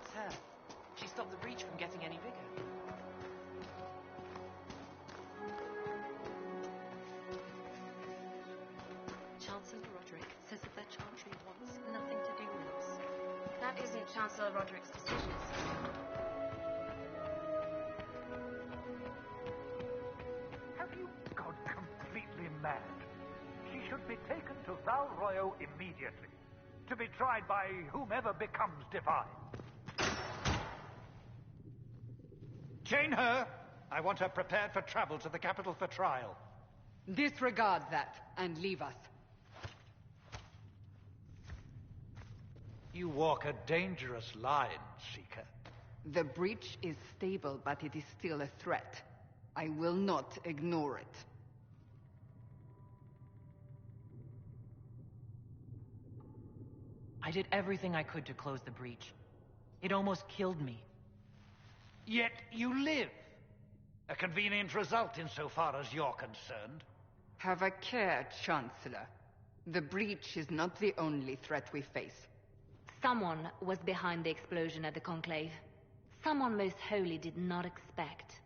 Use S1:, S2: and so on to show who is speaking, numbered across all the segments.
S1: That's her. She stopped the breach from getting any bigger.
S2: Chancellor Roderick says that their chantry wants nothing to do with us.
S3: That isn't Chancellor Roderick's decision, sir.
S4: Have you gone completely mad? She should be taken to Val Royo immediately, to be tried by whomever becomes divine.
S5: Chain her! I want her prepared for travel to the capital for trial.
S6: Disregard that, and leave us.
S5: You walk a dangerous line, Seeker.
S6: The breach is stable, but it is still a threat. I will not ignore it.
S1: I did everything I could to close the breach. It almost killed me.
S5: Yet you live. A convenient result insofar as you're concerned.
S6: Have a care, Chancellor. The breach is not the only threat we face.
S2: Someone was behind the explosion at the Conclave. Someone most holy did not expect.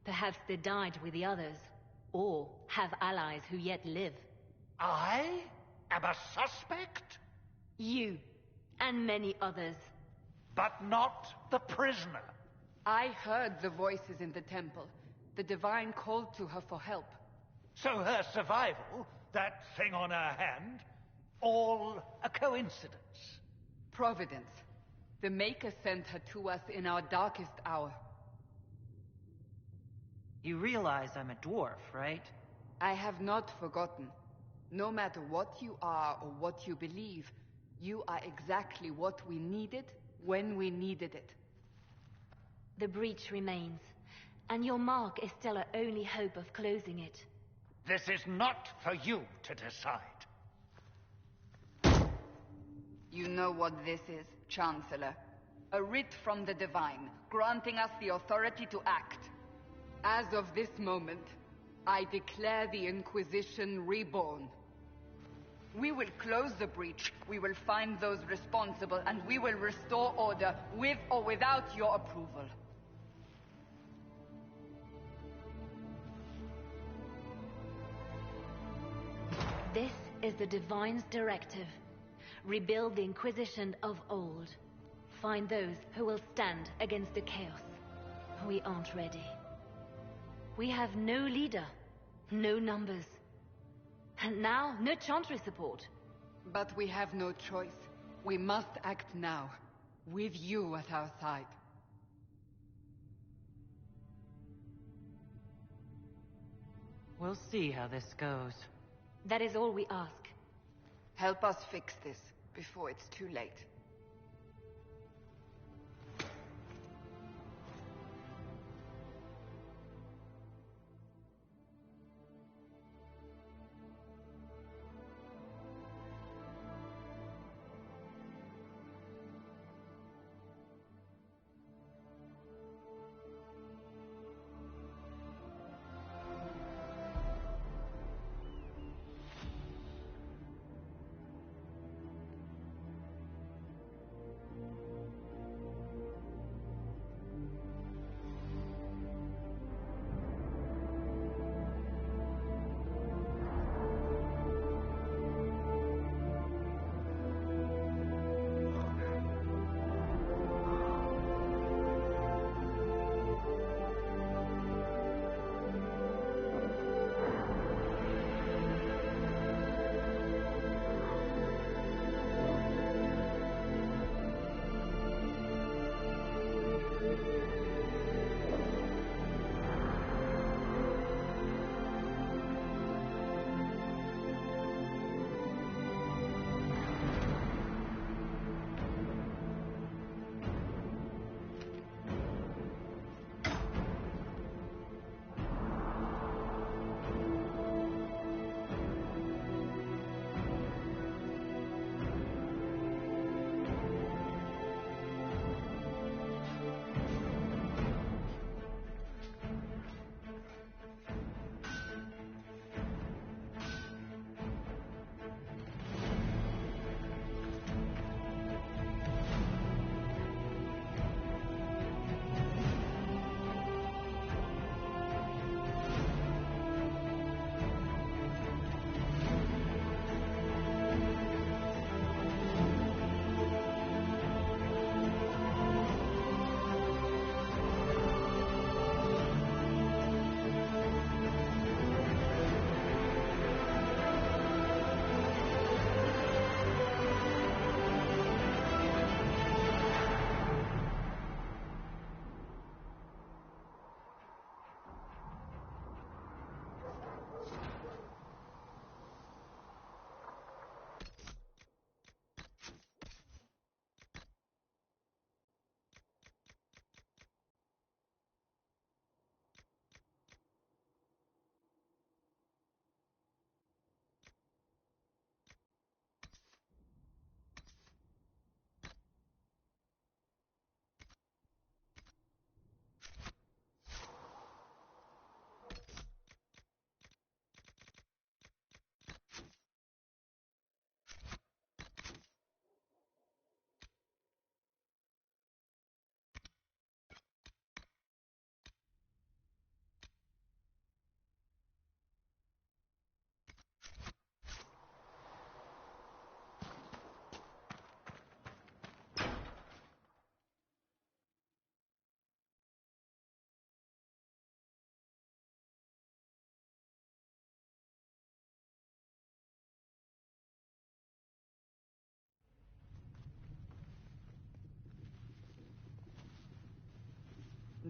S2: Perhaps they died with the others, or have allies who yet live.
S5: I am a suspect?
S2: You, and many others.
S5: But not the prisoner.
S6: I heard the voices in the temple. The Divine called to her for help.
S5: So her survival, that thing on her hand, all a coincidence.
S6: Providence. The Maker sent her to us in our darkest hour.
S1: You realize I'm a dwarf, right?
S6: I have not forgotten. No matter what you are or what you believe, you are exactly what we needed when we needed it.
S2: The breach remains, and your mark is still our only hope of closing it.
S5: This is not for you to decide.
S6: You know what this is, Chancellor. A writ from the Divine, granting us the authority to act. As of this moment, I declare the Inquisition reborn. We will close the breach, we will find those responsible, and we will restore order, with or without your approval.
S2: This is the Divine's directive. Rebuild the Inquisition of old. Find those who will stand against the chaos. We aren't ready. We have no leader, no numbers. And now, no Chantry support.
S6: But we have no choice. We must act now, with you at our side.
S1: We'll see how this goes.
S2: That is all we ask.
S6: Help us fix this, before it's too late.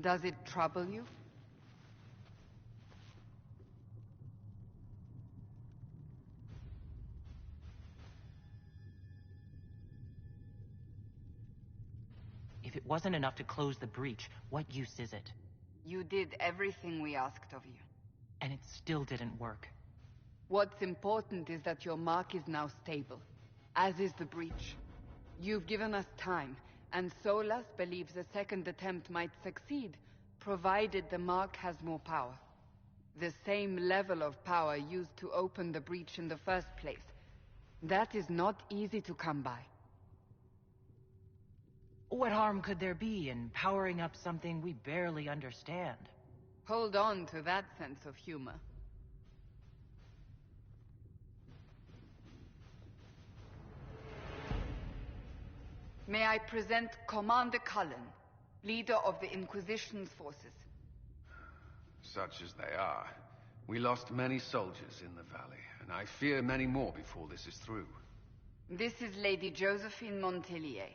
S6: Does it trouble you?
S1: If it wasn't enough to close the breach, what use is it?
S6: You did everything we asked of you.
S1: And it still didn't work.
S6: What's important is that your mark is now stable, as is the breach. You've given us time, and Solas believes a second attempt might succeed, provided the mark has more power. The same level of power used to open the breach in the first place. That is not easy to come by.
S1: What harm could there be in powering up something we barely understand?
S6: Hold on to that sense of humor. May I present Commander Cullen, leader of the Inquisition's forces.
S7: Such as they are. We lost many soldiers in the valley, and I fear many more before this is through.
S6: This is Lady Josephine Montelier,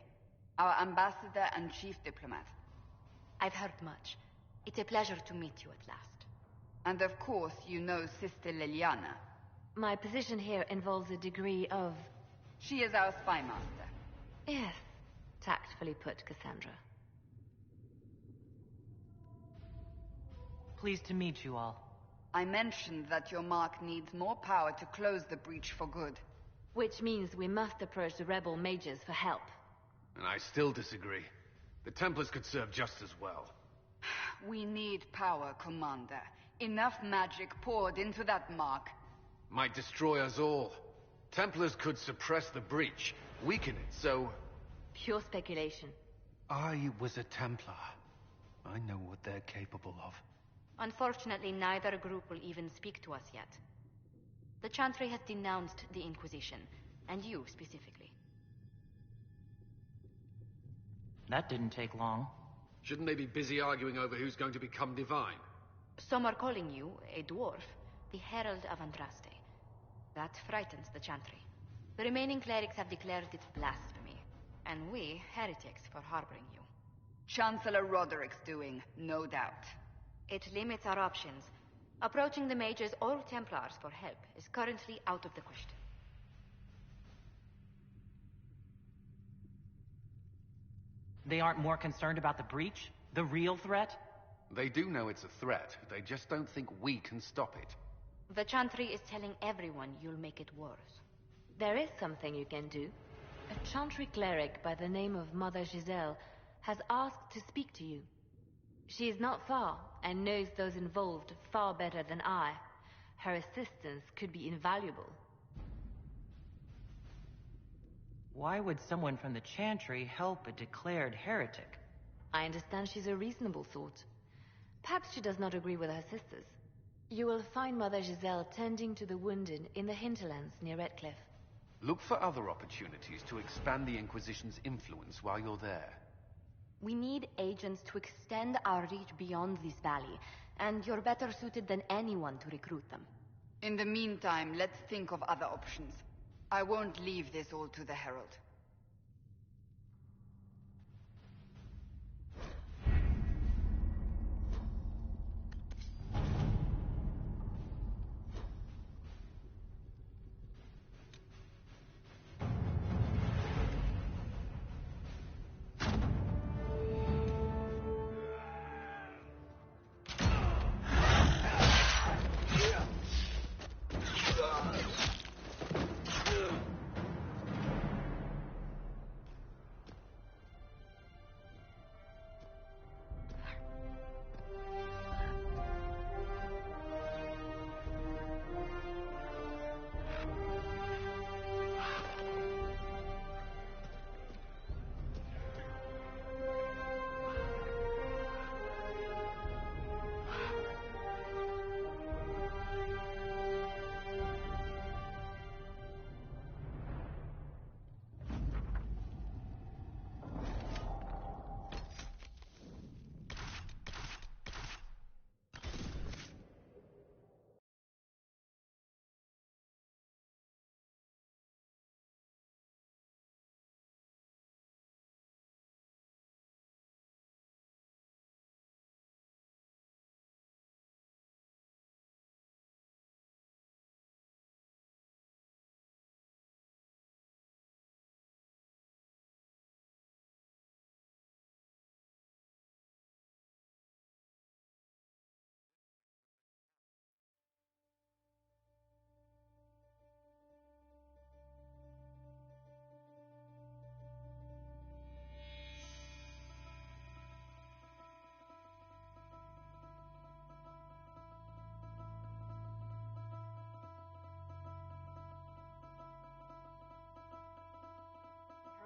S6: our ambassador and chief diplomat.
S2: I've heard much. It's a pleasure to meet you at last.
S6: And of course, you know Sister Liliana.
S2: My position here involves a degree of...
S6: She is our spy master.
S2: Yes, tactfully put, Cassandra.
S1: Pleased to meet you all.
S6: I mentioned that your mark needs more power to close the breach for good.
S2: Which means we must approach the rebel mages for help.
S7: And I still disagree. The Templars could serve just as well.
S6: We need power, Commander. Enough magic poured into that mark.
S7: Might destroy us all. Templars could suppress the breach, weaken it, so...
S2: Pure speculation.
S7: I was a Templar. I know what they're capable of.
S8: Unfortunately, neither group will even speak to us yet. The Chantry has denounced the Inquisition, and you specifically.
S1: That didn't take long.
S7: Shouldn't they be busy arguing over who's going to become divine?
S8: Some are calling you, a dwarf, the Herald of Andraste. That frightens the Chantry. The remaining clerics have declared it blasphemy, and we, heretics, for harboring you.
S6: Chancellor Roderick's doing, no doubt.
S8: It limits our options. Approaching the mages or Templars for help is currently out of the question.
S1: They aren't more concerned about the breach? The real threat?
S7: They do know it's a threat. They just don't think we can stop it.
S8: The Chantry is telling everyone you'll make it worse.
S2: There is something you can do. A Chantry cleric by the name of Mother Giselle has asked to speak to you. She is not far, and knows those involved far better than I. Her assistance could be invaluable.
S1: Why would someone from the Chantry help a declared heretic?
S2: I understand she's a reasonable sort. Perhaps she does not agree with her sisters. You will find Mother Giselle tending to the wounded in the hinterlands near Redcliffe.
S7: Look for other opportunities to expand the Inquisition's influence while you're there.
S8: We need agents to extend our reach beyond this valley, and you're better suited than anyone to recruit them.
S6: In the meantime, let's think of other options. I won't leave this all to the Herald.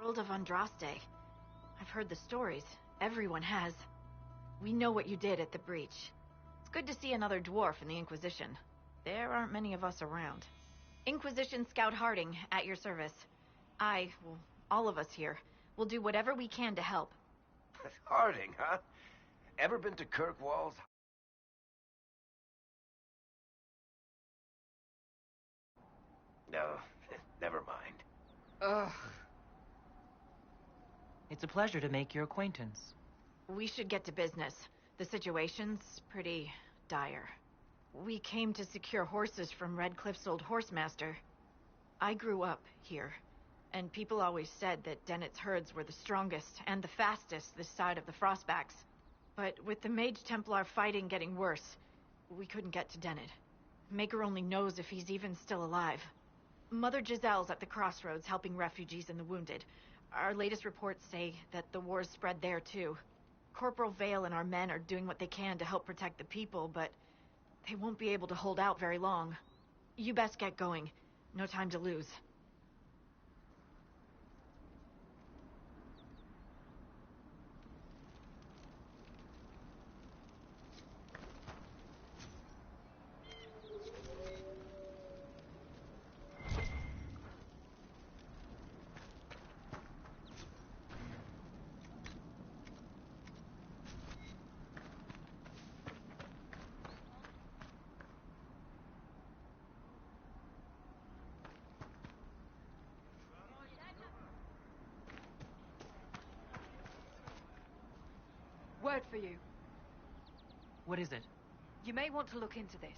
S9: Herald of Andraste. I've heard the stories. Everyone has. We know what you did at the breach. It's good to see another dwarf in the Inquisition. There aren't many of us around. Inquisition Scout Harding, at your service. All of us here, will do whatever we can to help.
S10: Harding, huh? Ever been to Kirkwall's? No, never mind.
S6: Ugh.
S1: It's a pleasure to make your acquaintance.
S9: We should get to business. The situation's pretty dire. We came to secure horses from Redcliffe's old horsemaster. I grew up here, and people always said that Dennett's herds were the strongest and the fastest this side of the Frostbacks. But with the Mage Templar fighting getting worse, we couldn't get to Dennett. Maker only knows if he's even still alive. Mother Giselle's at the crossroads helping refugees and the wounded. Our latest reports say that the war's spread there too. Corporal Vale and our men are doing what they can to help protect the people, but they won't be able to hold out very long. You best get going. No time to lose.
S6: Word for you.
S1: What is it?
S6: You may want to look into this.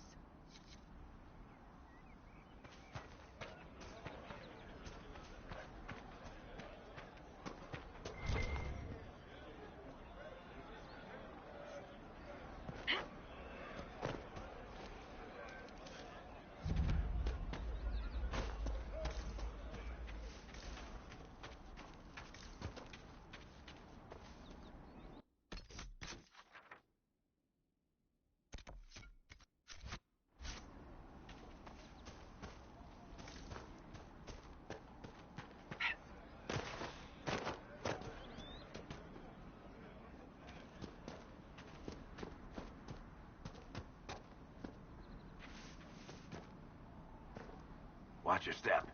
S10: Watch your step.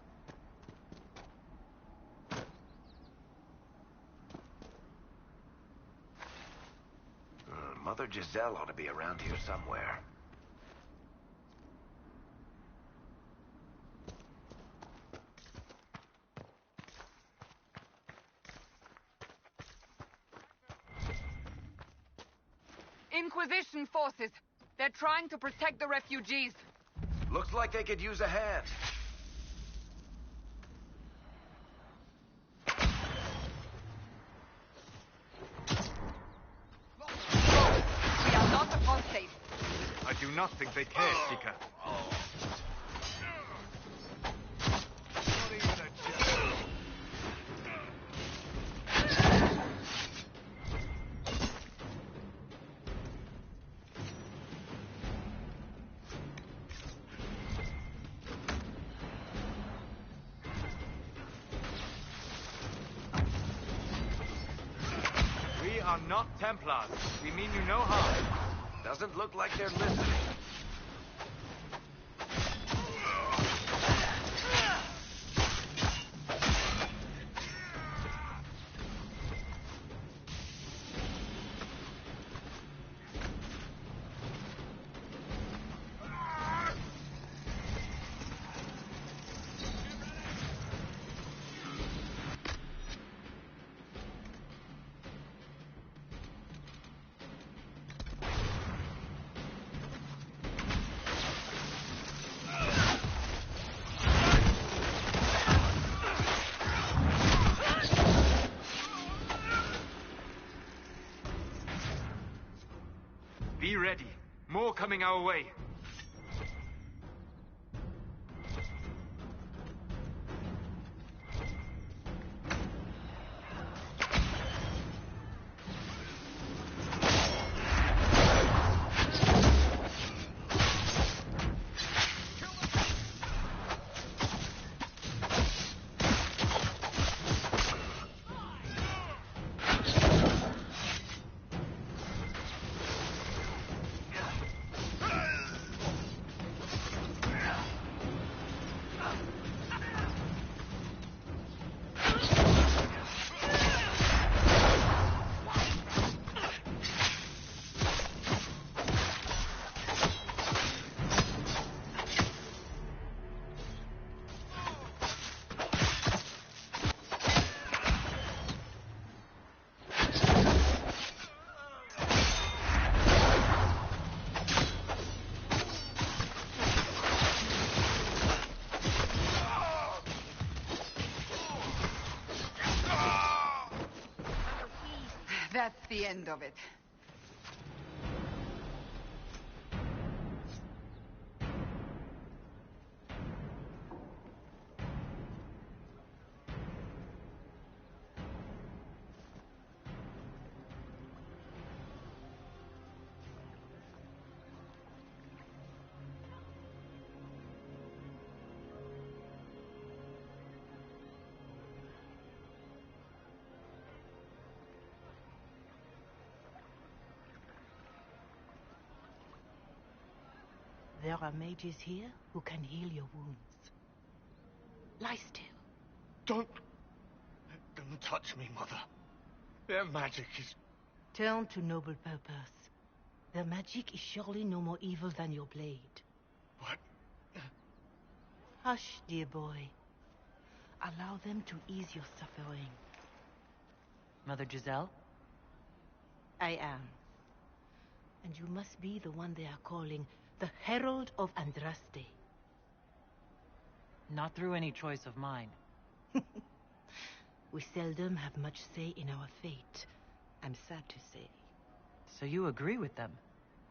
S10: Mother Giselle ought to be around here somewhere.
S6: Inquisition forces. They're trying to protect the refugees.
S10: Looks like they could use a hand.
S6: We are not apostates.
S11: I do not think they care, Seeker.
S10: Not even a joke.
S11: We are not Templars. We mean you no harm.
S10: Doesn't look like they're listening.
S11: Be ready. More coming our way.
S6: That's the end of it.
S12: There are mages here who can heal your wounds. Lie still.
S11: Don't touch me, Mother. Their magic is...
S12: Turn to noble purpose. Their magic is surely no more evil than your blade.
S11: What?
S12: Hush, dear boy. Allow them to ease your suffering.
S1: Mother Giselle?
S12: I am. And you must be the one they are calling the Herald of Andraste.
S1: Not through any choice of mine.
S12: We seldom have much say in our fate, I'm sad to say.
S1: So you agree with them?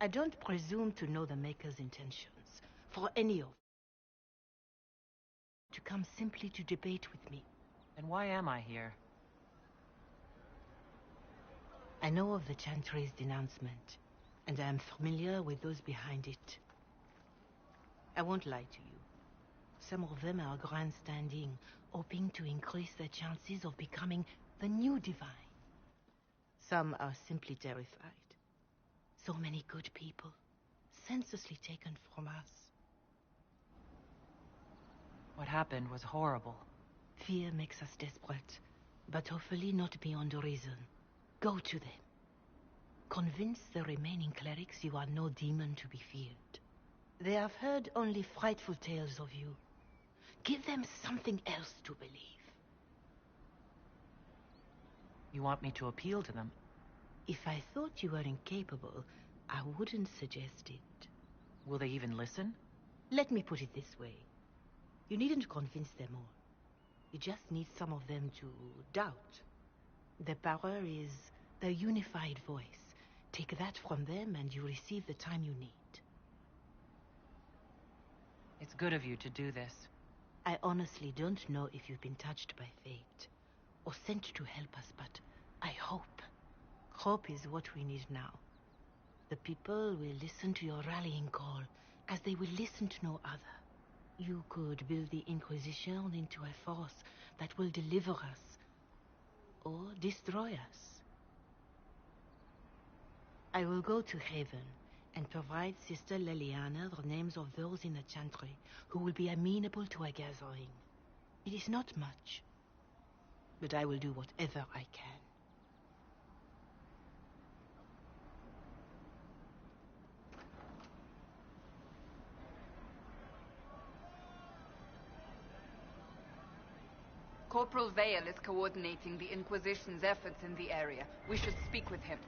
S12: I don't presume to know the Maker's intentions, for any of to come simply to debate with me.
S1: Then why am I here?
S12: I know of the Chantry's denouncement, and I am familiar with those behind it. I won't lie to you. Some of them are grandstanding, hoping to increase their chances of becoming the new divine. Some are simply terrified. So many good people, senselessly taken from us.
S1: What happened was horrible.
S12: Fear makes us desperate, but hopefully not beyond reason. Go to them. Convince the remaining clerics you are no demon to be feared. They have heard only frightful tales of you. Give them something else to believe.
S1: You want me to appeal to them?
S12: If I thought you were incapable, I wouldn't suggest it.
S1: Will they even listen?
S12: Let me put it this way. You needn't convince them all. You just need some of them to doubt. Their power is their unified voice. Take that from them and you receive the time you need.
S1: It's good of you to do this.
S12: I honestly don't know if you've been touched by fate, or sent to help us, but I hope. Hope is what we need now. The people will listen to your rallying call, as they will listen to no other. You could build the Inquisition into a force that will deliver us, or destroy us. I will go to Haven and provide Sister Leliana the names of those in the Chantry who will be amenable to a gathering. It is not much, but I will do whatever I can.
S6: Corporal Vale is coordinating the Inquisition's efforts in the area. We should speak with him.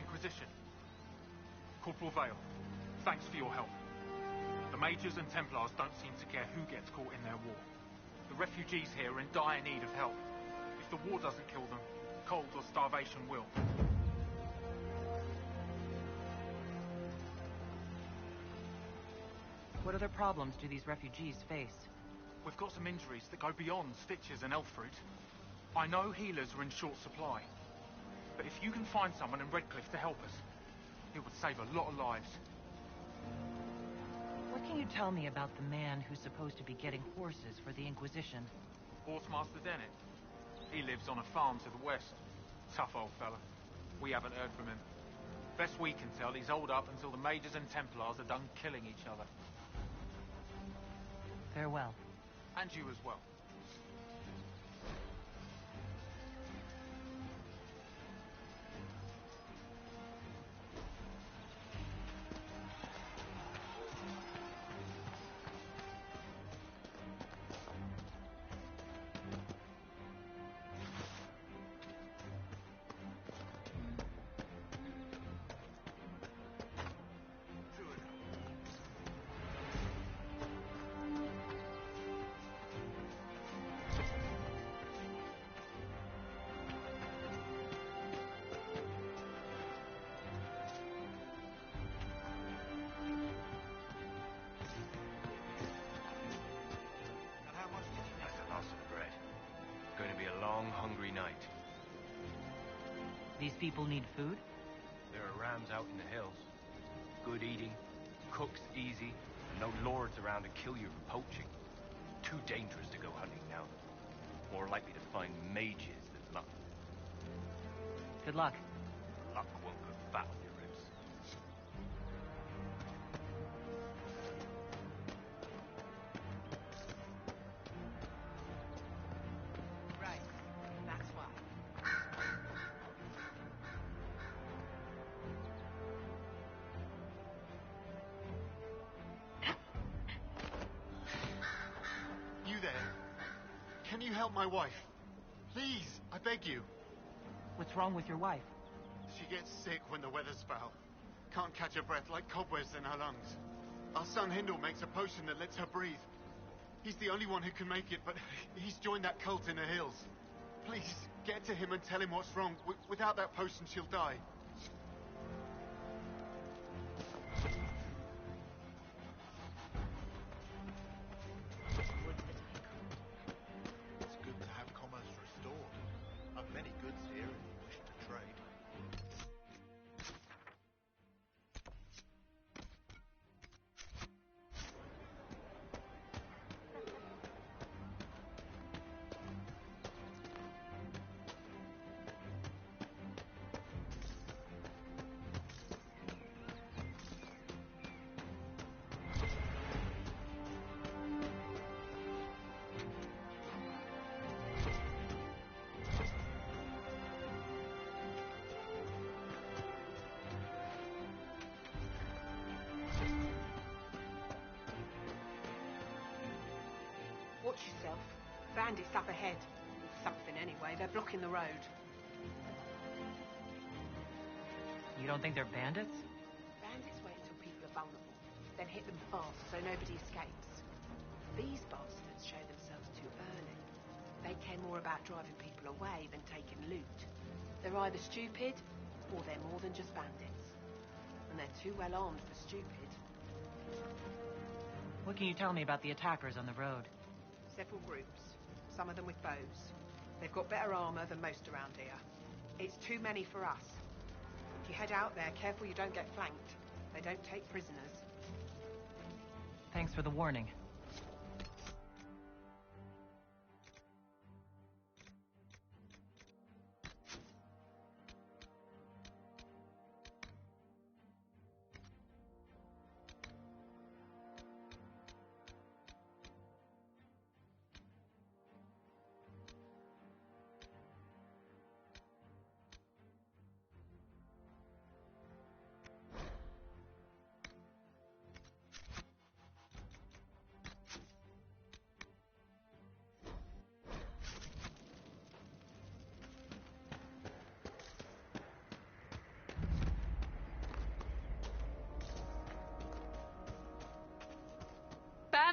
S11: Inquisition. Corporal Vale, thanks for your help. The Majors and Templars don't seem to care who gets caught in their war. The refugees here are in dire need of help. If the war doesn't kill them, cold or starvation will.
S1: What other problems do these refugees face?
S11: We've got some injuries that go beyond stitches and elf fruit. I know healers are in short supply. But if you can find someone in Redcliffe to help us, it would save a lot of lives.
S1: What can you tell me about the man who's supposed to be getting horses for the Inquisition?
S11: Horsemaster Dennett. He lives on a farm to the west. Tough old fella. We haven't heard from him. Best we can tell, he's holed up until the Majors and Templars are done killing each other.
S1: Farewell.
S11: And you as well.
S10: Hungry night.
S1: These people need food?
S10: There are rams out in the hills. Good eating, cooks easy, and no lords around to kill you for poaching. Too dangerous to go hunting now. More likely to find mages than luck.
S1: Good luck.
S10: Luck won't put fat on your ribs.
S12: Right. That's why.
S13: You there? Can you help my wife? Please, I beg you.
S1: What's wrong with your wife?
S13: She gets sick when the weather's foul. Can't catch her breath, like cobwebs in her lungs. Our son Hindle makes a potion that lets her breathe. He's the only one who can make it, but he's joined that cult in the hills. Please, get to him and tell him what's wrong. Without that potion, she'll die.
S14: It's good to have commerce restored. I've many goods here if you wish to trade.
S15: Watch yourself. Bandits up ahead. Something anyway, they're blocking the road.
S1: You don't think they're bandits?
S15: Bandits wait until people are vulnerable, then hit them fast so nobody escapes. These bastards show themselves too early. They care more about driving people away than taking loot. They're either stupid, or they're more than just bandits. And they're too well armed for stupid.
S1: What can you tell me about the attackers on the road?
S15: Several groups, some of them with bows. They've got better armor than most around here. It's too many for us. If you head out there, careful you don't get flanked. They don't take prisoners.
S1: Thanks for the warning.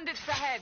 S6: bandits ahead!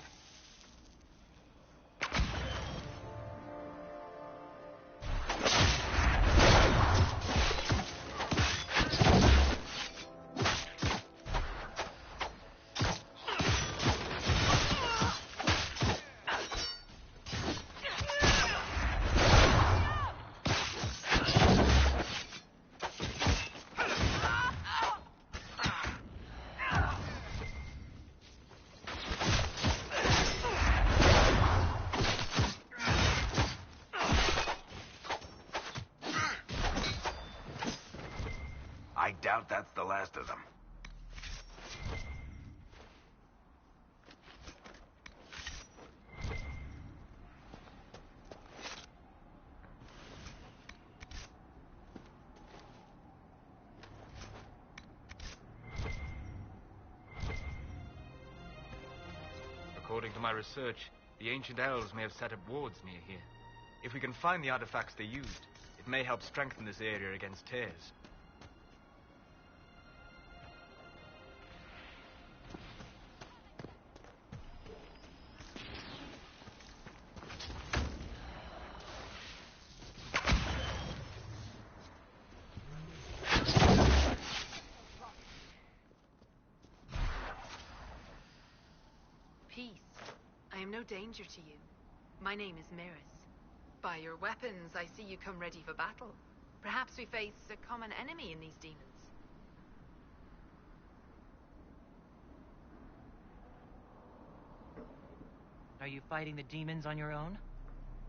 S16: I doubt that's the last of them.
S10: According to my research, the ancient elves may have set up wards near here. If we can find the artifacts they used, it may help strengthen this area against tears.
S15: Peace. I am no danger to you. My name is Mirris. By your weapons, I see you come ready for battle. Perhaps we face a common enemy in these demons.
S1: Are you fighting the demons on your own?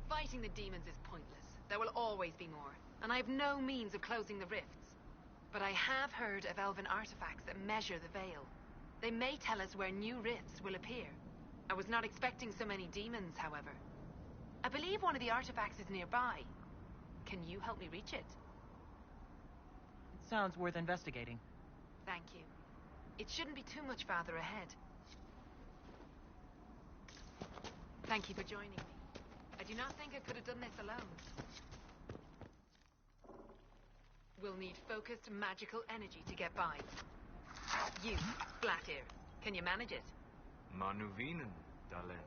S15: Fighting the demons is pointless. There will always be more, and I have no means of closing the rifts. But I have heard of elven artifacts that measure the veil. They may tell us where new rifts will appear. I was not expecting so many demons, however. I believe one of the artifacts is nearby. Can you help me reach it?
S1: It sounds worth investigating.
S15: Thank you. It shouldn't be too much farther ahead. Thank you for joining me. I do not think I could have done this alone. We'll need focused magical energy to get by. You, Flatear, can you manage it?
S10: Manuvinen, Dalen.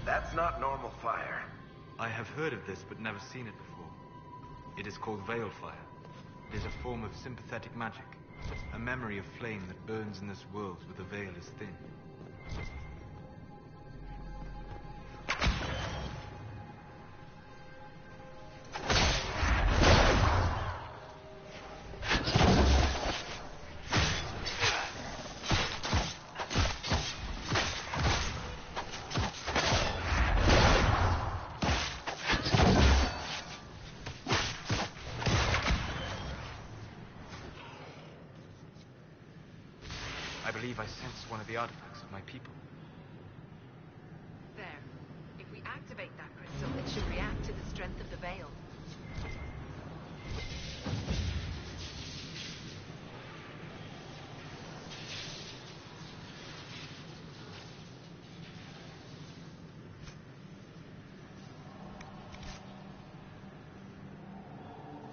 S16: That's not normal fire.
S10: I have heard of this, but never seen it before. It is called veil fire. It is a form of sympathetic magic, a memory of flame that burns in this world where the veil is thin. I believe I sense one of the artifacts of my people.
S15: There. If we activate that crystal, it should react to the strength of the veil.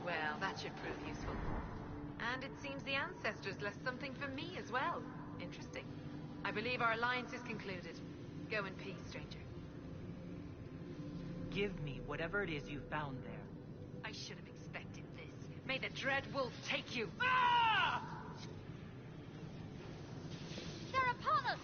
S15: Well, that should prove useful. And it seems the ancestors left something for me as well. Interesting. I believe our alliance is concluded. Go in peace, stranger.
S1: Give me whatever it is you found there.
S15: I should have expected this. May the Dread Wolf take you.
S1: Ah!
S2: They're upon us!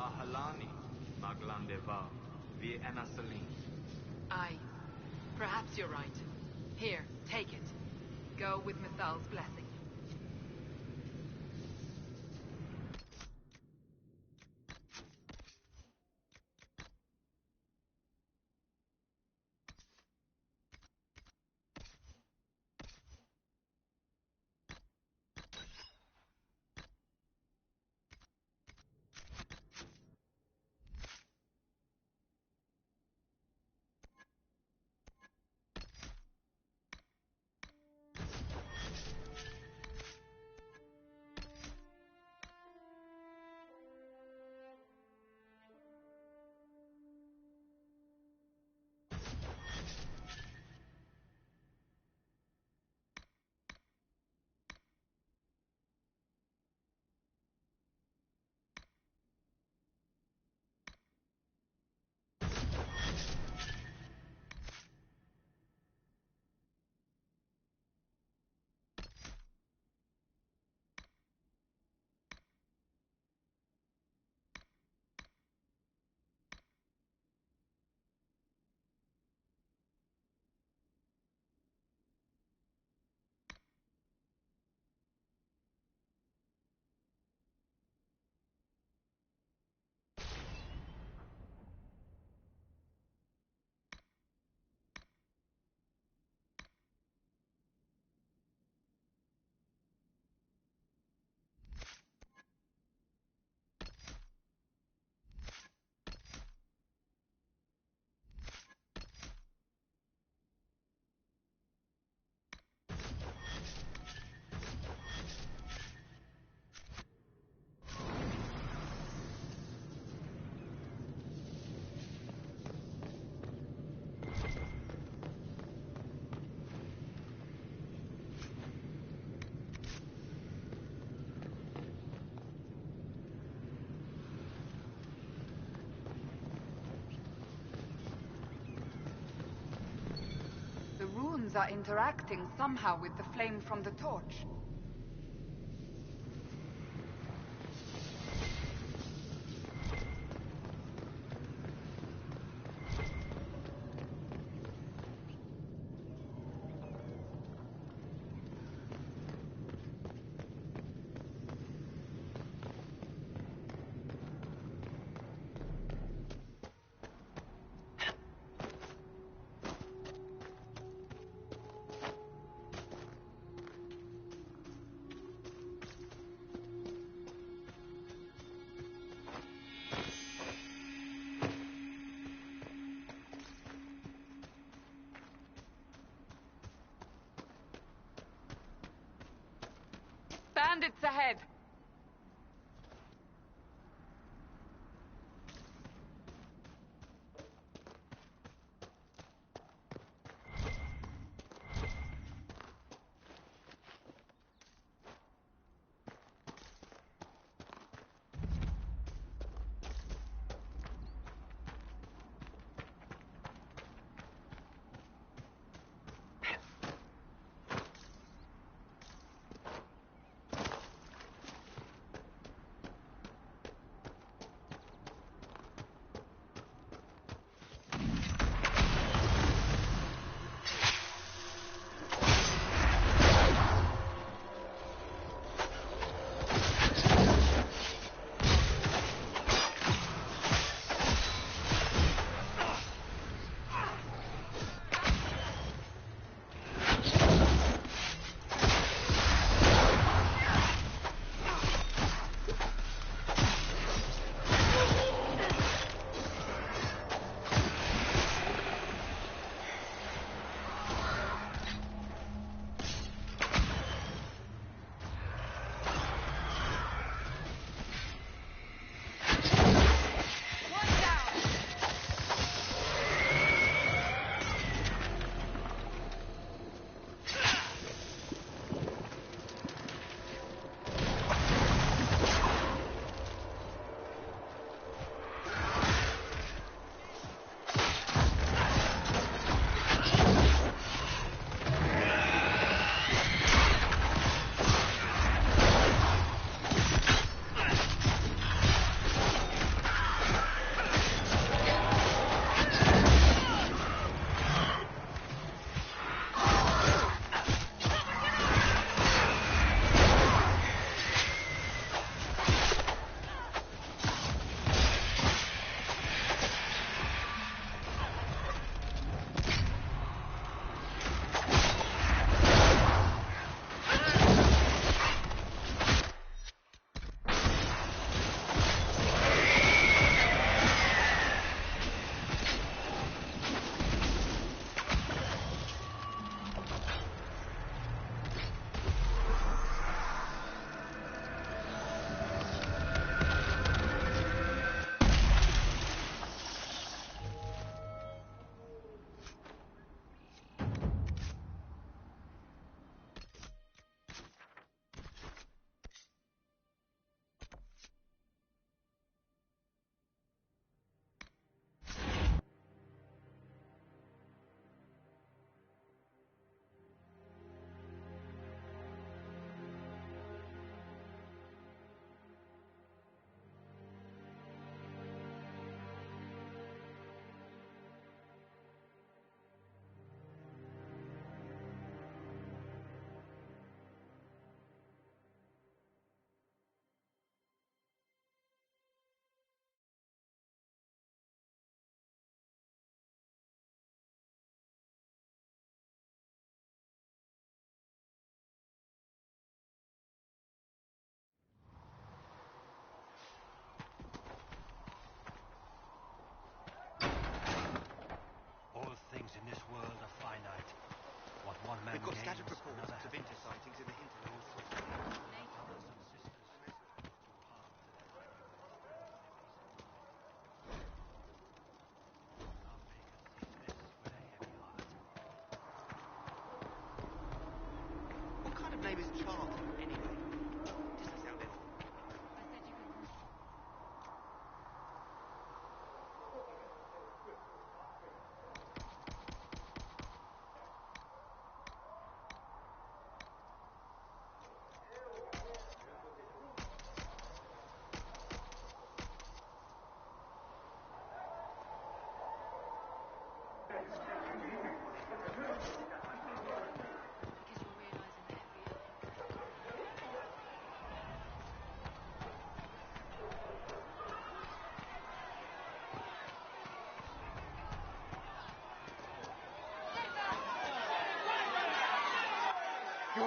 S17: Mahalani, Maglandeva, vi Enasaline.
S6: Aye. Perhaps you're right. Here, take it. Go with Mithal's blessing. The runes are interacting somehow with the flame from the torch. Bandits ahead!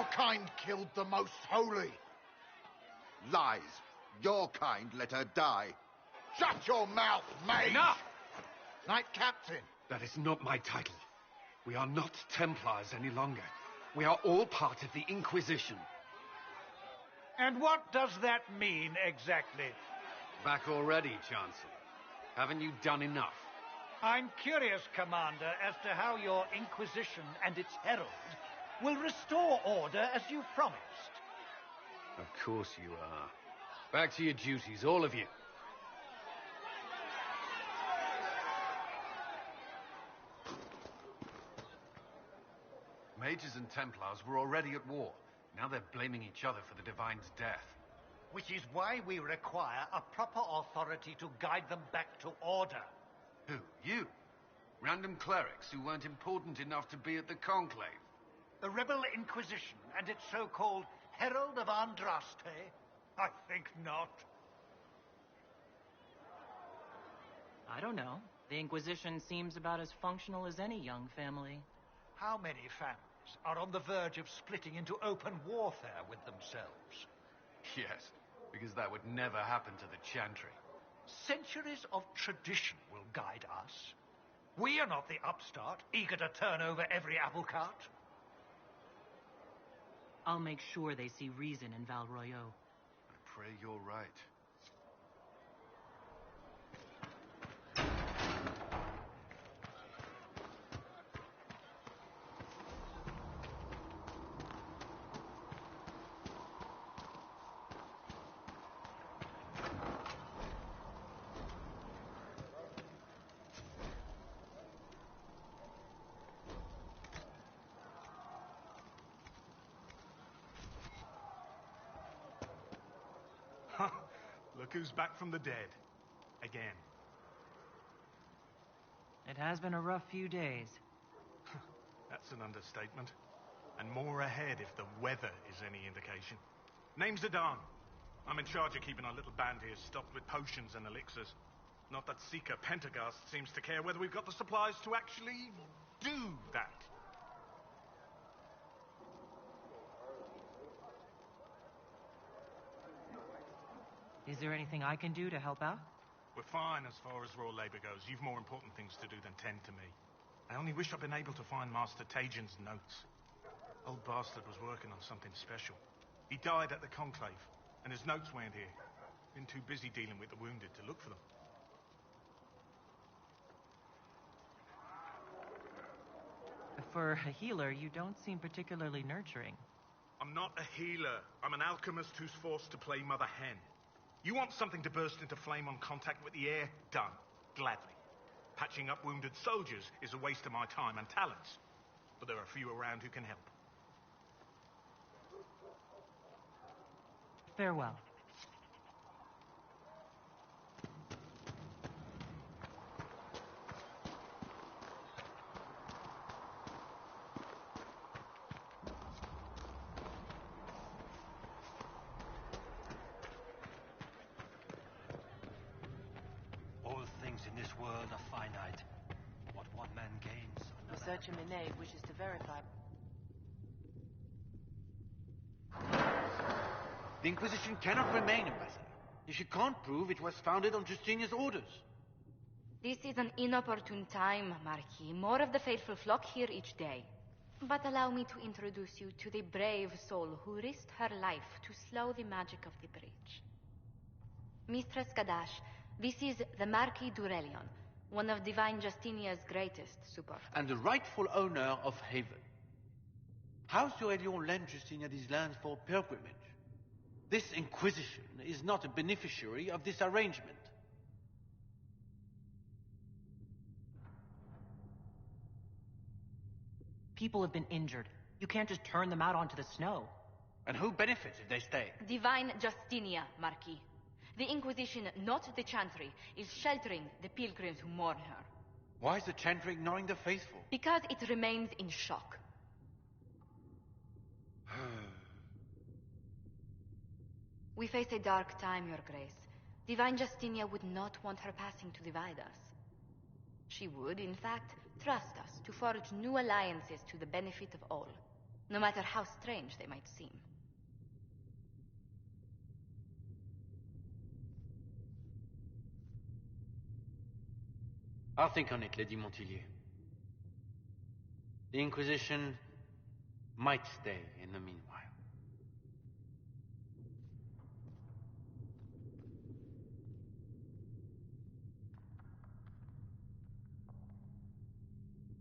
S14: Your kind killed the most holy. Lies. Your kind let her die. Shut your mouth, mage!
S7: Enough!
S14: Knight Captain.
S7: That is not my title. We are not Templars any longer. We are all part of the Inquisition.
S5: And what does that mean, exactly?
S7: Back already, Chancellor. Haven't you done enough?
S5: I'm curious, Commander, as to how your Inquisition and its herald will restore order as you promised.
S7: Of course you are. Back to your duties, all of you. Mages and Templars were already at war. Now they're blaming each other for the Divine's death.
S5: Which is why we require a proper authority to guide them back to order.
S7: Who? You? Random clerics who weren't important enough to be at the Conclave?
S5: The Rebel Inquisition and its so-called Herald of Andraste? I think not.
S1: I don't know. The Inquisition seems about as functional as any young family.
S5: How many families are on the verge of splitting into open warfare with themselves?
S7: Yes, because that would never happen to the Chantry.
S5: Centuries of tradition will guide us. We are not the upstart, eager to turn over every apple cart.
S1: I'll make sure they see reason in Val Royeaux.
S7: I pray you're right.
S11: Look who's back from the dead. Again.
S1: It has been a rough few days.
S11: That's an understatement. And more ahead if the weather is any indication. Name's Adan. I'm in charge of keeping our little band here stocked with potions and elixirs. Not that Seeker Pentagast seems to care whether we've got the supplies to actually do that.
S1: Is there anything I can do to help out?
S11: We're fine as far as raw labor goes. You've more important things to do than tend to me. I only wish I'd been able to find Master Tajin's notes. Old bastard was working on something special. He died at the Conclave, and his notes weren't here. Been too busy dealing with the wounded to look for them.
S1: For a healer, you don't seem particularly nurturing.
S11: I'm not a healer. I'm an alchemist who's forced to play Mother Hen. You want something to burst into flame on contact with the air? Done. Gladly. Patching up wounded soldiers is a waste of my time and talents. But there are few around who can help.
S1: Farewell.
S18: All things in this world are finite. What one man gains, another...
S15: Researcher Minay wishes to verify.
S19: The Inquisition cannot remain, Ambassador, if she can't prove it was founded on Justinia's orders.
S8: This is an inopportune time, Marquis. More of the faithful flock here each day. But allow me to introduce you to the brave soul who risked her life to slow the magic of the breach. Mistress Gadash, this is the Marquis d'Aurelion, one of Divine Justinia's greatest supporters.
S19: And the rightful owner of Haven. House d'Aurelion lent Justinia these lands for pilgrimage. This Inquisition is not a beneficiary of this arrangement.
S1: People have been injured. You can't just turn them out onto the snow.
S19: And who benefits if they stay?
S8: Divine Justinia, Marquis. The Inquisition, not the Chantry, is sheltering the pilgrims who mourn her.
S19: Why is the Chantry ignoring the faithful?
S8: Because it remains in shock. We face a dark time, Your Grace. Divine Justinia would not want her passing to divide us. She would, in fact, trust us to forge new alliances to the benefit of all. no matter how strange they might seem.
S19: I'll think on it, Lady Montillier. The Inquisition might stay in the meanwhile.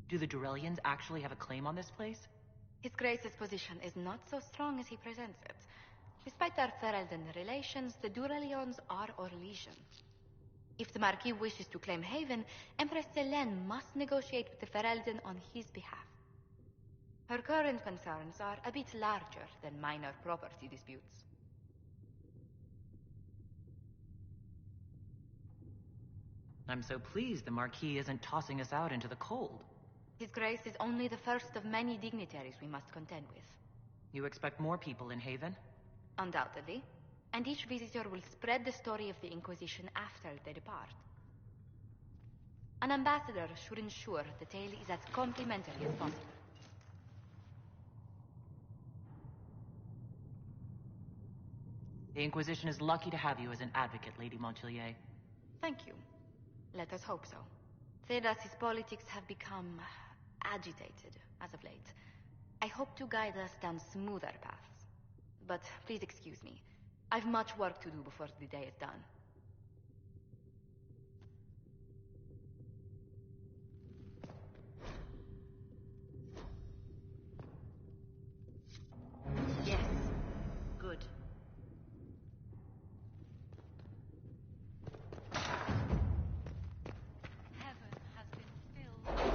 S1: Do the Durellians actually have a claim on this place?
S8: His Grace's position is not so strong as he presents it. Despite our Ferelden relations, the Durellions are our legion. If the Marquis wishes to claim Haven, Empress Selene must negotiate with the Ferelden on his behalf. Her current concerns are a bit larger than minor property disputes.
S1: I'm so pleased the Marquis isn't tossing us out into the cold.
S8: His Grace is only the first of many dignitaries we must contend with.
S1: You expect more people in Haven?
S8: Undoubtedly. And each visitor will spread the story of the Inquisition after they depart. An ambassador should ensure the tale is as complimentary as possible.
S1: The Inquisition is lucky to have you as an advocate, Lady Montillier.
S8: Thank you. Let us hope so. Thedas's politics have become agitated as of late. I hope to guide us down smoother paths. But please excuse me. I've much work to do before the day is done.
S2: Yes. Good. Heaven has been filled.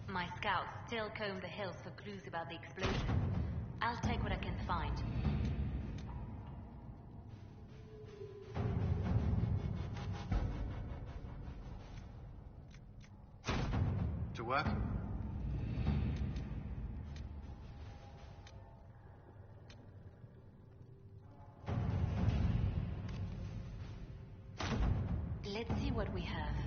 S2: My scouts still comb the hills for clues about the explosion. I'll take what I can find.
S7: To work?
S2: Let's see what we have.